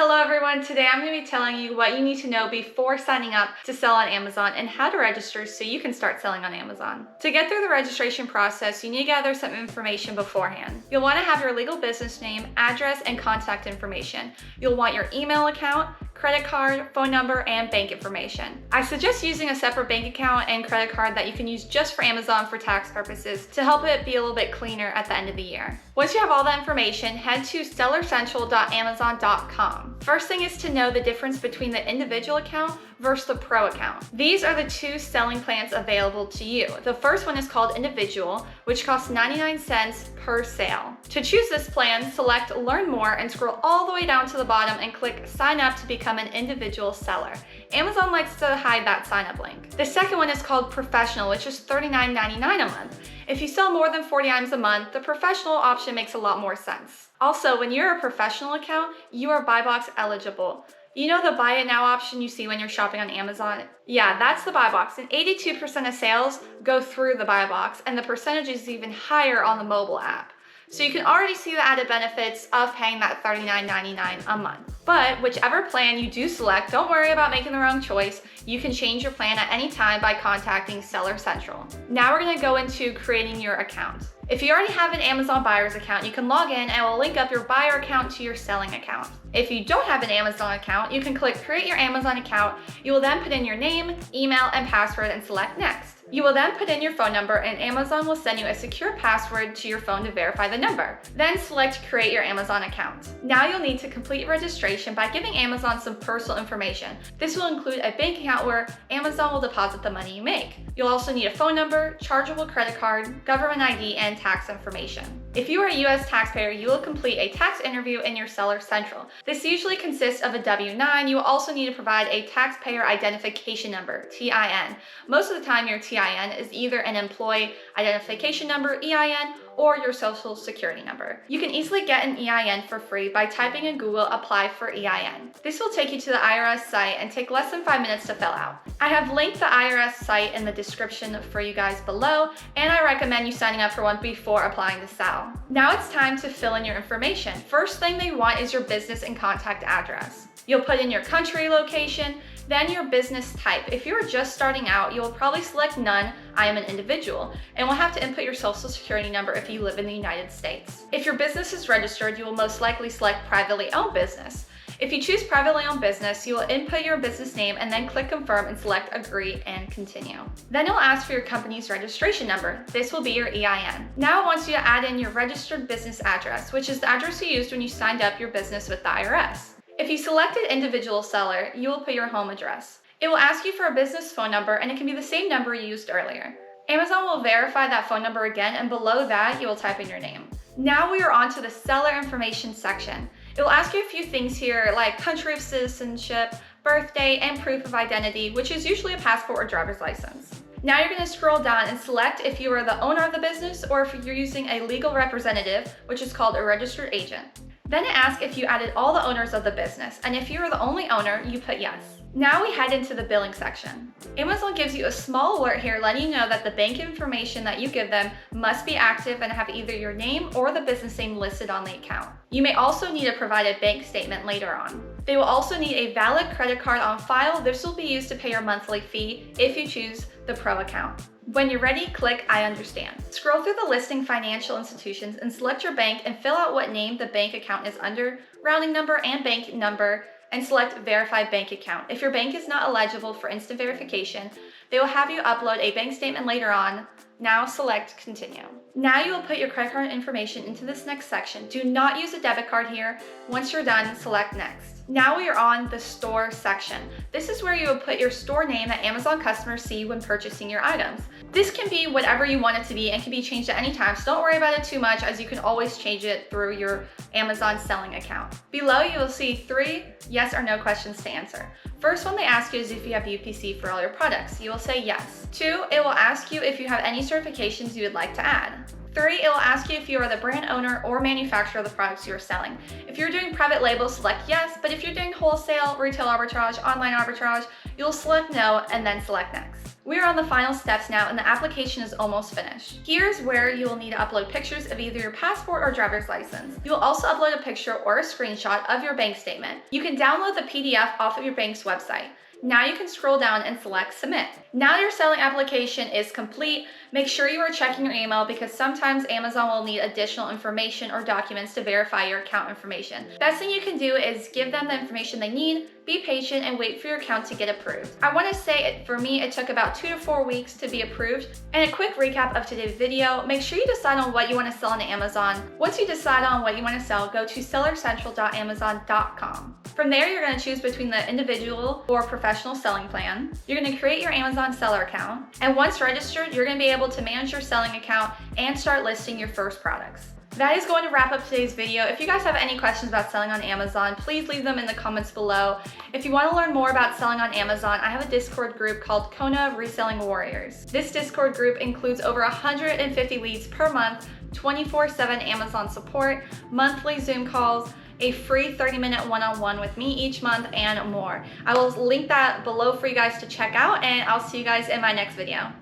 Hello everyone, today I'm going to be telling you what you need to know before signing up to sell on Amazon and how to register so you can start selling on Amazon. To get through the registration process, you need to gather some information beforehand. You'll want to have your legal business name, address, and contact information. You'll want your email account, credit card, phone number, and bank information. I suggest using a separate bank account and credit card that you can use just for Amazon for tax purposes to help it be a little bit cleaner at the end of the year. Once you have all that information, head to sellercentral.amazon.com. First thing is to know the difference between the individual account versus the pro account. These are the two selling plans available to you. The first one is called individual, which costs 99 cents per sale. To choose this plan, select learn more and scroll all the way down to the bottom and click sign up to become an individual seller. Amazon likes to hide that sign up link. The second one is called professional, which is $39.99 a month. If you sell more than 40 items a month, the professional option makes a lot more sense. Also, when you're a professional account, you are buy box eligible. You know the buy it now option you see when you're shopping on Amazon? Yeah, that's the buy box, and 82% of sales go through the buy box, and the percentage is even higher on the mobile app. So you can already see the added benefits of paying that $39.99 a month. But whichever plan you do select, don't worry about making the wrong choice. You can change your plan at any time by contacting Seller Central. Now we're gonna go into creating your account. If you already have an Amazon buyer's account, you can log in and it will link up your buyer account to your selling account. If you don't have an Amazon account, you can click create your Amazon account. You will then put in your name, email, and password and select next. You will then put in your phone number and Amazon will send you a secure password to your phone to verify the number. Then select create your Amazon account. Now you'll need to complete registration by giving Amazon some personal information. This will include a bank account where Amazon will deposit the money you make. You'll also need a phone number, chargeable credit card, government ID, and tax information. If you are a US taxpayer, you will complete a tax interview in your Seller Central. This usually consists of a W-9. You will also need to provide a taxpayer identification number, TIN. Most of the time your TIN is either an employee identification number, EIN, or your social security number. You can easily get an EIN for free by typing in Google apply for EIN. This will take you to the IRS site and take less than 5 minutes to fill out. I have linked the IRS site in the description for you guys below, and I recommend you signing up for one before applying to sell. Now it's time to fill in your information. First thing they want is your business and contact address. You'll put in your country location, then your business type. If you're just starting out, you'll probably select none, I am an individual, and will have to input your social security number if you live in the United States. If your business is registered, you will most likely select privately owned business. If you choose privately owned business, you will input your business name and then click confirm and select agree and continue. Then it'll ask for your company's registration number. This will be your EIN. Now it wants you to add in your registered business address, which is the address you used when you signed up your business with the IRS. If you selected individual seller, you will put your home address. It will ask you for a business phone number and it can be the same number you used earlier. Amazon will verify that phone number again and below that you will type in your name. Now we are on to the seller information section. It will ask you a few things here like country of citizenship, birthday, and proof of identity, which is usually a passport or driver's license. Now you're going to scroll down and select if you are the owner of the business or if you're using a legal representative, which is called a registered agent. Then it asks if you added all the owners of the business, and if you are the only owner, you put yes. Now we head into the billing section. Amazon gives you a small alert here letting you know that the bank information that you give them must be active and have either your name or the business name listed on the account. You may also need to provide a bank statement later on. They will also need a valid credit card on file. This will be used to pay your monthly fee if you choose the pro account. When you're ready, click I understand. Scroll through the listing financial institutions and select your bank and fill out what name the bank account is under, routing number and bank number, and select verify bank account. If your bank is not eligible for instant verification, they will have you upload a bank statement later on. Now select continue. Now you will put your credit card information into this next section. Do not use a debit card here. Once you're done, select next. Now we are on the store section. This is where you will put your store name that Amazon customers see when purchasing your items. This can be whatever you want it to be and can be changed at any time, so don't worry about it too much as you can always change it through your Amazon selling account. Below you will see 3 yes or no questions to answer. First one they ask you is if you have UPC for all your products. You will say yes. 2, it will ask you if you have any certifications you would like to add. 3, it will ask you if you are the brand owner or manufacturer of the products you are selling. If you're doing private label, select yes, but if you're doing wholesale, retail arbitrage, online arbitrage, you'll select no and then select next. We are on the final steps now and the application is almost finished. Here's where you will need to upload pictures of either your passport or driver's license. You will also upload a picture or a screenshot of your bank statement. You can download the PDF off of your bank's website. Now you can scroll down and select submit. Now your selling application is complete. Make sure you are checking your email because sometimes Amazon will need additional information or documents to verify your account information. Best thing you can do is give them the information they need, be patient, and wait for your account to get approved. I want to say for me, it took about 2 to 4 weeks to be approved. And a quick recap of today's video, make sure you decide on what you want to sell on Amazon. Once you decide on what you want to sell, go to sellercentral.amazon.com. From there, you're going to choose between the individual or professional selling plan. You're going to create your Amazon seller account. And once registered, you're going to be able to manage your selling account and start listing your first products. That is going to wrap up today's video. If you guys have any questions about selling on Amazon, please leave them in the comments below. If you want to learn more about selling on Amazon, I have a Discord group called Kona Reselling Warriors. This Discord group includes over 150 leads per month, 24/7 Amazon support, monthly Zoom calls, a free 30-minute one-on-one with me each month, and more. I will link that below for you guys to check out, and I'll see you guys in my next video.